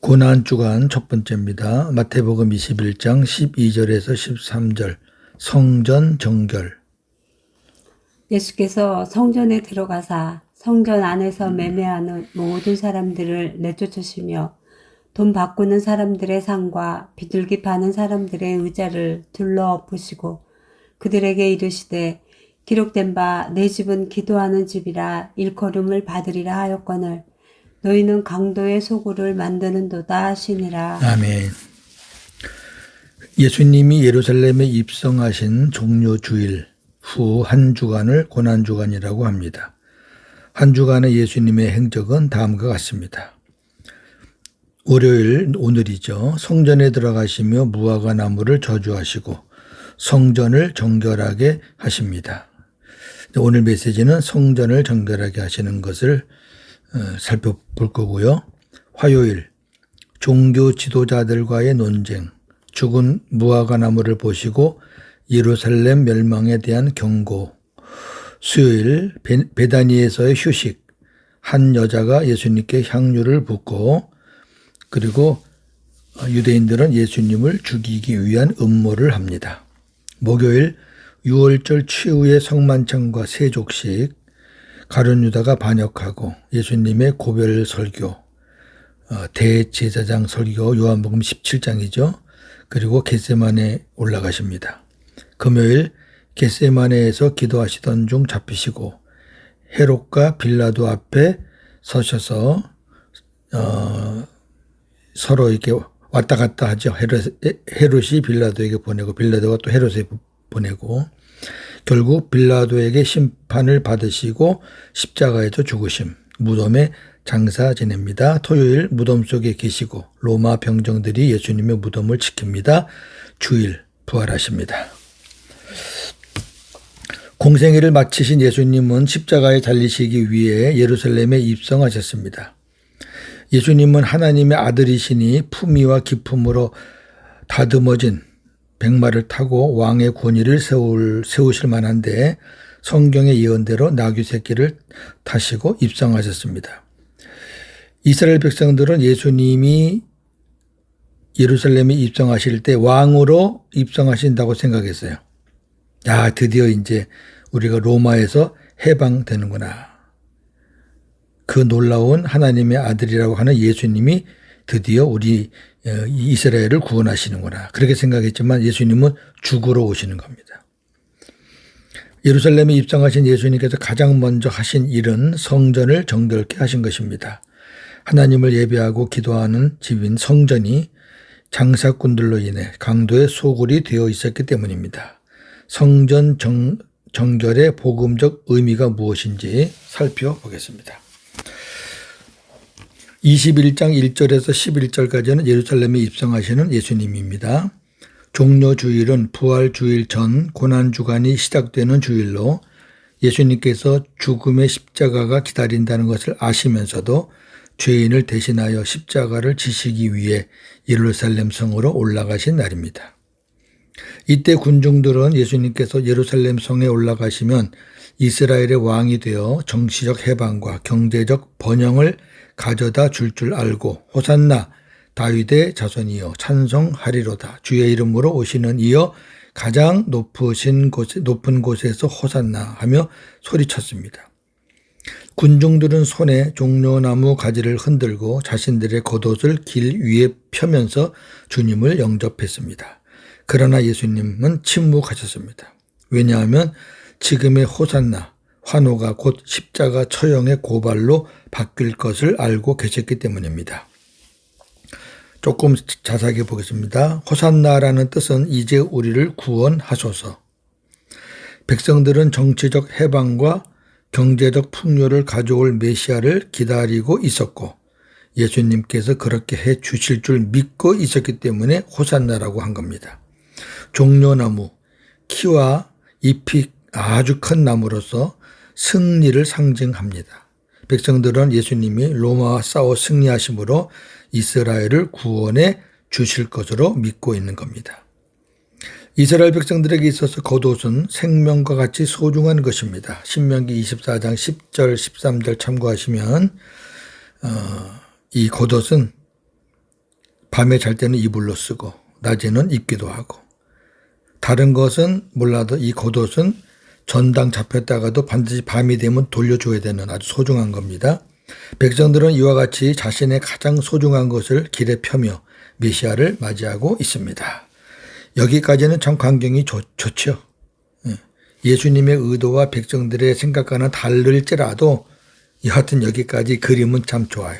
고난주간 첫 번째입니다. 마태복음 21장 12절에서 13절 성전 정결. 예수께서 성전에 들어가사 성전 안에서 매매하는 모든 사람들을 내쫓으시며 돈 바꾸는 사람들의 상과 비둘기 파는 사람들의 의자를 둘러엎으시고 그들에게 이르시되 기록된 바 내 집은 기도하는 집이라 일컬음을 받으리라 하였거늘 너희는 강도의 소굴을 만드는도다 하시니라. 아멘. 예수님이 예루살렘에 입성하신 종료 주일 후 한 주간을 고난주간이라고 합니다. 한 주간의 예수님의 행적은 다음과 같습니다. 월요일, 오늘이죠. 성전에 들어가시며 무화과 나무를 저주하시고 성전을 정결하게 하십니다. 오늘 메시지는 성전을 정결하게 하시는 것을 살펴볼 거고요. 화요일, 종교 지도자들과의 논쟁, 죽은 무화과 나무를 보시고 예루살렘 멸망에 대한 경고. 수요일, 베다니에서의 휴식, 한 여자가 예수님께 향유를 붓고 그리고 유대인들은 예수님을 죽이기 위한 음모를 합니다. 목요일, 유월절 최후의 성만찬과 세족식, 가룟 유다가 반역하고 예수님의 고별 설교, 대제사장 설교, 요한복음 17장이죠. 그리고 겟세마네 올라가십니다. 금요일 겟세마네에서 기도하시던 중 잡히시고 헤롯과 빌라도 앞에 서셔서 서로 이렇게 왔다 갔다 하죠. 헤롯이 빌라도에게 보내고 빌라도가 또 헤롯에 보내고 결국 빌라도에게 심판을 받으시고 십자가에서 죽으심, 무덤에 장사 지냅니다. 토요일 무덤 속에 계시고 로마 병정들이 예수님의 무덤을 지킵니다. 주일 부활하십니다. 공생애를 마치신 예수님은 십자가에 달리시기 위해 예루살렘에 입성하셨습니다. 예수님은 하나님의 아들이시니 품위와 기품으로 다듬어진 백마를 타고 왕의 권위를 세우실 만한데 성경의 예언대로 나귀 새끼를 타시고 입성하셨습니다. 이스라엘 백성들은 예수님이 예루살렘에 입성하실 때 왕으로 입성하신다고 생각했어요. 야, 드디어 이제 우리가 로마에서 해방되는구나. 그 놀라운 하나님의 아들이라고 하는 예수님이 드디어 우리 이스라엘을 구원하시는구나. 그렇게 생각했지만 예수님은 죽으러 오시는 겁니다. 예루살렘에 입성하신 예수님께서 가장 먼저 하신 일은 성전을 정결케 하신 것입니다. 하나님을 예배하고 기도하는 집인 성전이 장사꾼들로 인해 강도의 소굴이 되어 있었기 때문입니다. 성전 정결의 복음적 의미가 무엇인지 살펴보겠습니다. 21장 1절에서 11절까지는 예루살렘에 입성하시는 예수님입니다. 종료 주일은 부활 주일 전 고난주간이 시작되는 주일로 예수님께서 죽음의 십자가가 기다린다는 것을 아시면서도 죄인을 대신하여 십자가를 지시기 위해 예루살렘 성으로 올라가신 날입니다. 이때 군중들은 예수님께서 예루살렘 성에 올라가시면 이스라엘의 왕이 되어 정치적 해방과 경제적 번영을 가져다 줄 알고 호산나 다윗의 자손이여 찬송하리로다 주의 이름으로 오시는 이여 가장 높은 곳에서 호산나 하며 소리쳤습니다. 군중들은 손에 종려나무 가지를 흔들고 자신들의 겉옷을 길 위에 펴면서 주님을 영접했습니다. 그러나 예수님은 침묵하셨습니다. 왜냐하면 지금의 호산나 환호가 곧 십자가 처형의 고발로 바뀔 것을 알고 계셨기 때문입니다. 조금 자세하게 보겠습니다. 호산나라는 뜻은 이제 우리를 구원하소서. 백성들은 정치적 해방과 경제적 풍요를 가져올 메시아를 기다리고 있었고 예수님께서 그렇게 해 주실 줄 믿고 있었기 때문에 호산나라고 한 겁니다. 종려나무, 키와 잎이 아주 큰 나무로서 승리를 상징합니다. 백성들은 예수님이 로마와 싸워 승리하심으로 이스라엘을 구원해 주실 것으로 믿고 있는 겁니다. 이스라엘 백성들에게 있어서 겉옷은 생명과 같이 소중한 것입니다. 신명기 24장 10절 13절 참고하시면 이 겉옷은 밤에 잘 때는 이불로 쓰고 낮에는 입기도 하고, 다른 것은 몰라도 이 겉옷은 전당 잡혔다가도 반드시 밤이 되면 돌려줘야 되는 아주 소중한 겁니다. 백성들은 이와 같이 자신의 가장 소중한 것을 길에 펴며 메시아를 맞이하고 있습니다. 여기까지는 참 광경이 좋죠. 예수님의 의도와 백성들의 생각과는 다를지라도 여하튼 여기까지 그림은 참 좋아요.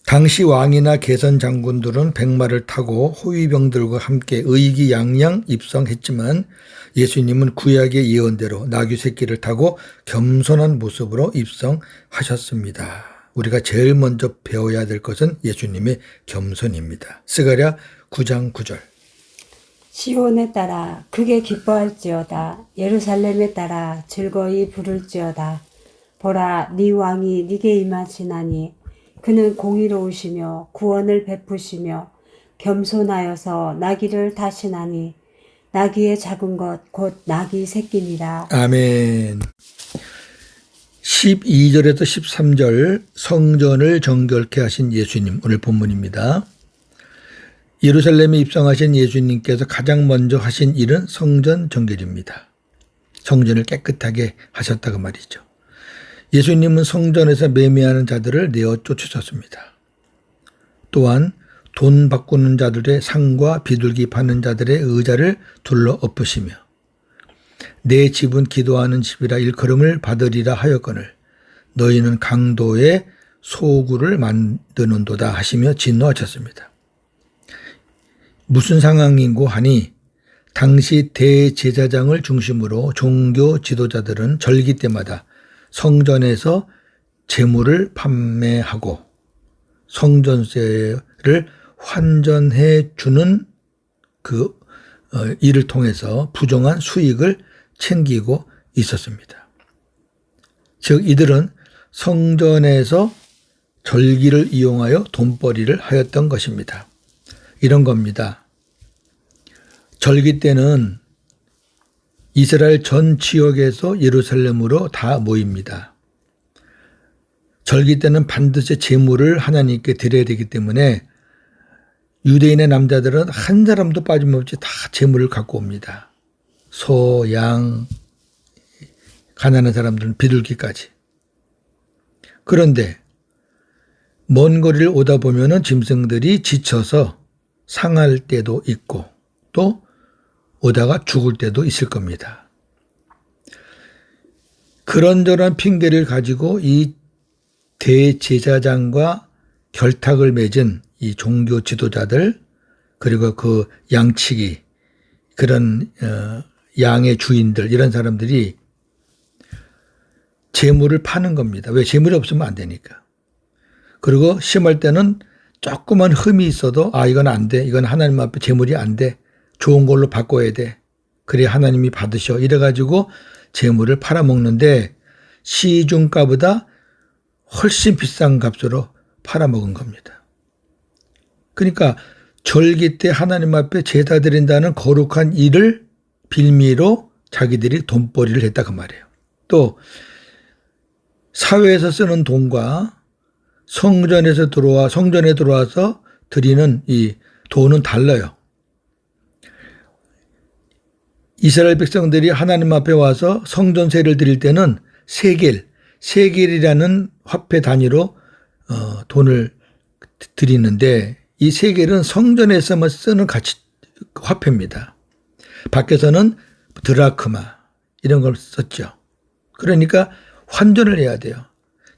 당시 왕이나 개선 장군들은 백마를 타고 호위병들과 함께 의기양양 입성했지만 예수님은 구약의 예언대로 나귀 새끼를 타고 겸손한 모습으로 입성하셨습니다. 우리가 제일 먼저 배워야 될 것은 예수님의 겸손입니다. 스가랴 9장 9절. 시온에 따라 크게 기뻐할지어다. 예루살렘에 따라 즐거이 부를지어다. 보라, 네 왕이 네게 임하시나니 그는 공의로우시며 구원을 베푸시며 겸손하여서 나귀를 타시나니 나귀의 작은 것 곧 나귀 새끼니라. 아멘. 12절에서 13절 성전을 정결케 하신 예수님, 오늘 본문입니다. 예루살렘에 입성하신 예수님께서 가장 먼저 하신 일은 성전 정결입니다. 성전을 깨끗하게 하셨다고 말이죠. 예수님은 성전에서 매매하는 자들을 내어 쫓으셨습니다. 또한 돈 바꾸는 자들의 상과 비둘기 파는 자들의 의자를 둘러 엎으시며 내 집은 기도하는 집이라 일컬음을 받으리라 하였거늘 너희는 강도의 소굴을 만드는도다 하시며 진노하셨습니다. 무슨 상황인고 하니 당시 대제사장을 중심으로 종교 지도자들은 절기 때마다 성전에서 재물을 판매하고 성전세를 환전해 주는 그 일을 통해서 부정한 수익을 챙기고 있었습니다. 즉 이들은 성전에서 절기를 이용하여 돈벌이를 하였던 것입니다. 이런 겁니다. 절기 때는 이스라엘 전 지역에서 예루살렘으로 다 모입니다. 절기 때는 반드시 제물을 하나님께 드려야 되기 때문에 유대인의 남자들은 한 사람도 빠짐없이 다 제물을 갖고 옵니다. 소, 양, 가난한 사람들은 비둘기까지. 그런데 먼 거리를 오다 보면은 짐승들이 지쳐서 상할 때도 있고 또 오다가 죽을 때도 있을 겁니다. 그런저런 핑계를 가지고 이 대제사장과 결탁을 맺은 이 종교 지도자들 그리고 그 양치기 그런 양의 주인들 이런 사람들이 재물을 파는 겁니다. 왜? 재물이 없으면 안 되니까. 그리고 심할 때는 조그만 흠이 있어도 이건 안 돼. 이건 하나님 앞에 재물이 안 돼. 좋은 걸로 바꿔야 돼. 그래 하나님이 받으셔. 이래가지고 재물을 팔아먹는데 시중가보다 훨씬 비싼 값으로 팔아먹은 겁니다. 그러니까 절기 때 하나님 앞에 제사 드린다는 거룩한 일을 빌미로 자기들이 돈벌이를 했다 그 말이에요. 또 사회에서 쓰는 돈과 성전에 들어와서 드리는 이 돈은 달라요. 이스라엘 백성들이 하나님 앞에 와서 성전세를 드릴 때는 세겔이라는 화폐 단위로 돈을 드리는데 이 세겔은 성전에서만 쓰는 화폐입니다. 밖에서는 드라크마 이런 걸 썼죠. 그러니까 환전을 해야 돼요.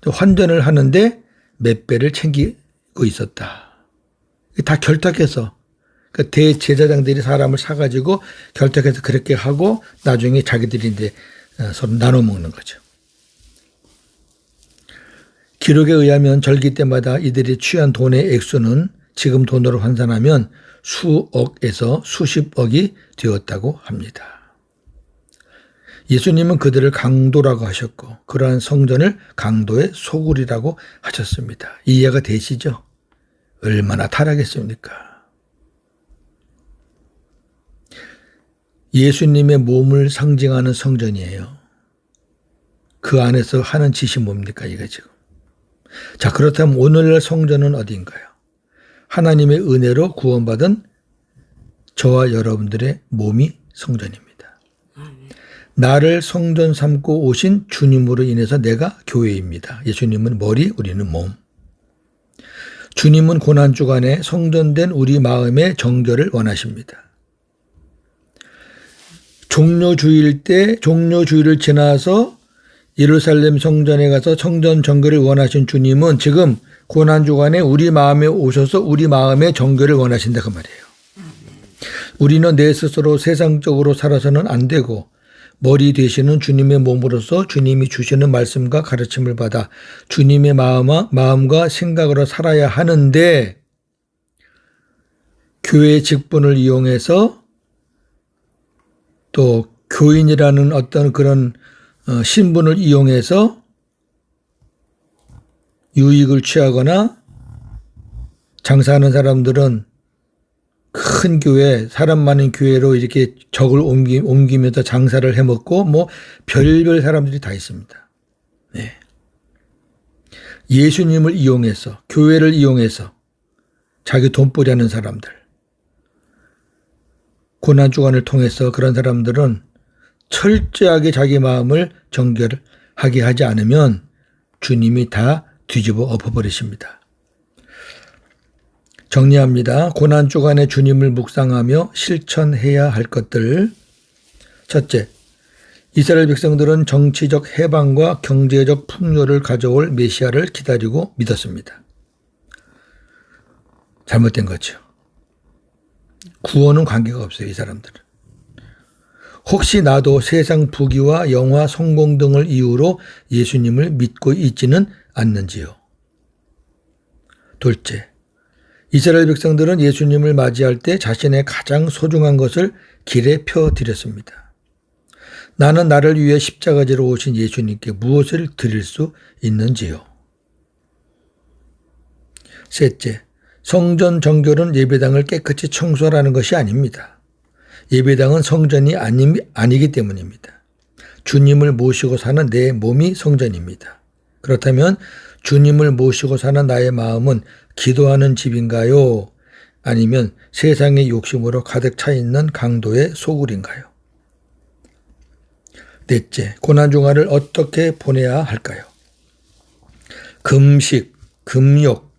환전을 하는데 몇 배를 챙기고 있었다. 다 결탁해서 그러니까 대제사장들이 사람을 사가지고 결탁해서 그렇게 하고 나중에 자기들이 이제 서로 나눠 먹는 거죠. 기록에 의하면 절기 때마다 이들이 취한 돈의 액수는 지금 돈으로 환산하면 수억에서 수십억이 되었다고 합니다. 예수님은 그들을 강도라고 하셨고 그러한 성전을 강도의 소굴이라고 하셨습니다. 이해가 되시죠? 얼마나 타락했습니까? 예수님의 몸을 상징하는 성전이에요. 그 안에서 하는 짓이 뭡니까 이게 지금. 자 그렇다면 오늘날 성전은 어디인가요? 하나님의 은혜로 구원받은 저와 여러분들의 몸이 성전입니다. 나를 성전 삼고 오신 주님으로 인해서 내가 교회입니다. 예수님은 머리, 우리는 몸. 주님은 고난주간에 성전된 우리 마음의 정결을 원하십니다. 종료주일을 지나서 예루살렘 성전에 가서 성전 정결을 원하신 주님은 지금 고난주간에 우리 마음에 오셔서 우리 마음의 정결을 원하신다 그 말이에요. 우리는 내 스스로 세상적으로 살아서는 안 되고 머리 되시는 주님의 몸으로서 주님이 주시는 말씀과 가르침을 받아 주님의 마음과 생각으로 살아야 하는데 교회 직분을 이용해서 또 교인이라는 어떤 그런 신분을 이용해서 유익을 취하거나 장사하는 사람들은 큰 교회, 사람 많은 교회로 이렇게 적을 옮기면서 장사를 해먹고 뭐 별별 사람들이 다 있습니다. 네. 예수님을 이용해서, 교회를 이용해서 자기 돈벌이 하는 사람들. 고난주간을 통해서 그런 사람들은 철저하게 자기 마음을 정결하게 하지 않으면 주님이 다 뒤집어 엎어버리십니다. 정리합니다. 고난주간에 주님을 묵상하며 실천해야 할 것들. 첫째, 이스라엘 백성들은 정치적 해방과 경제적 풍요를 가져올 메시아를 기다리고 믿었습니다. 잘못된 거죠. 구원은 관계가 없어요, 이 사람들은. 혹시 나도 세상 부귀와 영화, 성공 등을 이유로 예수님을 믿고 있지는 않는지요. 둘째, 이스라엘 백성들은 예수님을 맞이할 때 자신의 가장 소중한 것을 길에 펴드렸습니다. 나는 나를 위해 십자가지로 오신 예수님께 무엇을 드릴 수 있는지요. 셋째, 성전 정결은 예배당을 깨끗이 청소하라는 것이 아닙니다. 예배당은 성전이 아니기 때문입니다. 주님을 모시고 사는 내 몸이 성전입니다. 그렇다면 주님을 모시고 사는 나의 마음은 기도하는 집인가요? 아니면 세상의 욕심으로 가득 차 있는 강도의 소굴인가요? 넷째, 고난주간을 어떻게 보내야 할까요? 금식, 금욕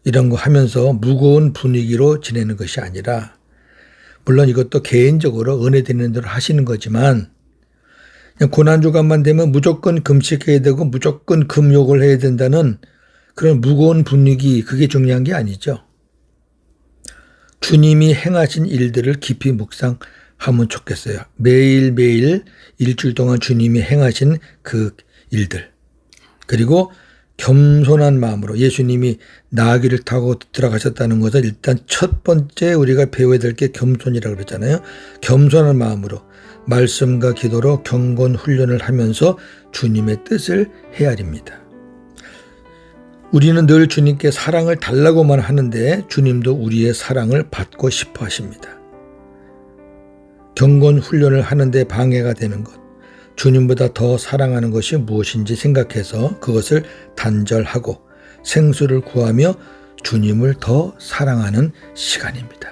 이런 거 하면서 무거운 분위기로 지내는 것이 아니라 물론 이것도 개인적으로 은혜 되는 대로 하시는 거지만 그냥 고난주간만 되면 무조건 금식해야 되고 무조건 금욕을 해야 된다는 그런 무거운 분위기 그게 중요한 게 아니죠. 주님이 행하신 일들을 깊이 묵상하면 좋겠어요. 매일매일 일주일 동안 주님이 행하신 그 일들 그리고 겸손한 마음으로 예수님이 나귀를 타고 들어가셨다는 것을 일단 첫 번째 우리가 배워야 될 게 겸손이라고 그랬잖아요. 겸손한 마음으로 말씀과 기도로 경건 훈련을 하면서 주님의 뜻을 헤아립니다. 우리는 늘 주님께 사랑을 달라고만 하는데 주님도 우리의 사랑을 받고 싶어 하십니다. 경건 훈련을 하는데 방해가 되는 것, 주님보다 더 사랑하는 것이 무엇인지 생각해서 그것을 단절하고 생수를 구하며 주님을 더 사랑하는 시간입니다.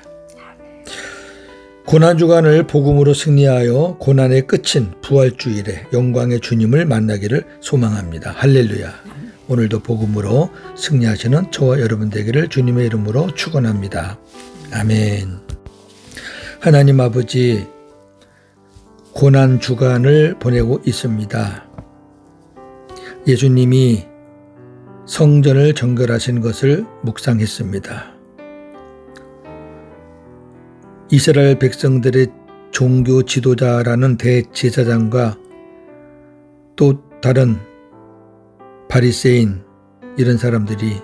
고난주간을 복음으로 승리하여 고난의 끝인 부활주일에 영광의 주님을 만나기를 소망합니다. 할렐루야. 오늘도 복음으로 승리하시는 저와 여러분 되기를 주님의 이름으로 축원합니다. 아멘. 하나님 아버지, 고난주간을 보내고 있습니다. 예수님이 성전을 정결하신 것을 묵상했습니다. 이스라엘 백성들의 종교 지도자라는 대제사장과 또 다른 바리새인 이런 사람들이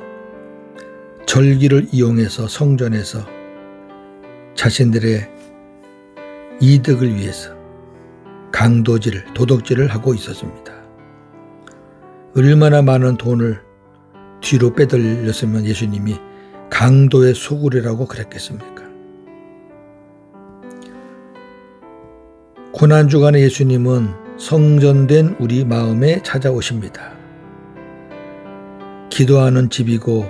절기를 이용해서 성전에서 자신들의 이득을 위해서 강도질, 도덕질을 하고 있었습니다. 얼마나 많은 돈을 뒤로 빼돌렸으면 예수님이 강도의 소굴이라고 그랬겠습니까? 고난주간에 예수님은 성전된 우리 마음에 찾아오십니다. 기도하는 집이고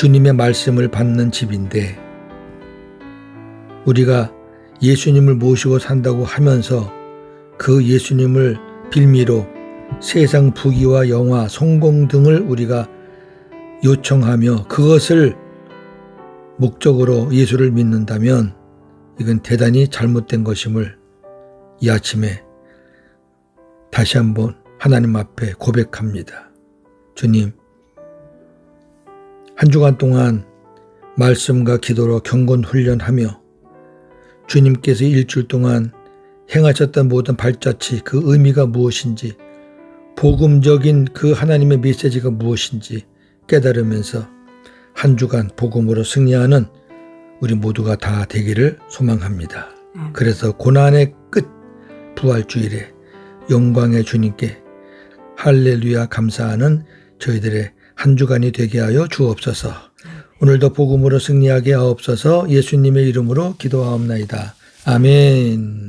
주님의 말씀을 받는 집인데 우리가 예수님을 모시고 산다고 하면서 그 예수님을 빌미로 세상 부귀와 영화, 성공 등을 우리가 요청하며 그것을 목적으로 예수를 믿는다면 이건 대단히 잘못된 것임을 이 아침에 다시 한번 하나님 앞에 고백합니다. 주님, 한 주간 동안 말씀과 기도로 경건 훈련하며 주님께서 일주일 동안 행하셨던 모든 발자취 그 의미가 무엇인지 복음적인 그 하나님의 메시지가 무엇인지 깨달으면서 한 주간 복음으로 승리하는 우리 모두가 다 되기를 소망합니다. 그래서 고난의 끝 부활주일에 영광의 주님께 할렐루야 감사하는 저희들의 한 주간이 되게 하여 주옵소서. 오늘도 복음으로 승리하게 하옵소서. 예수님의 이름으로 기도하옵나이다. 아멘.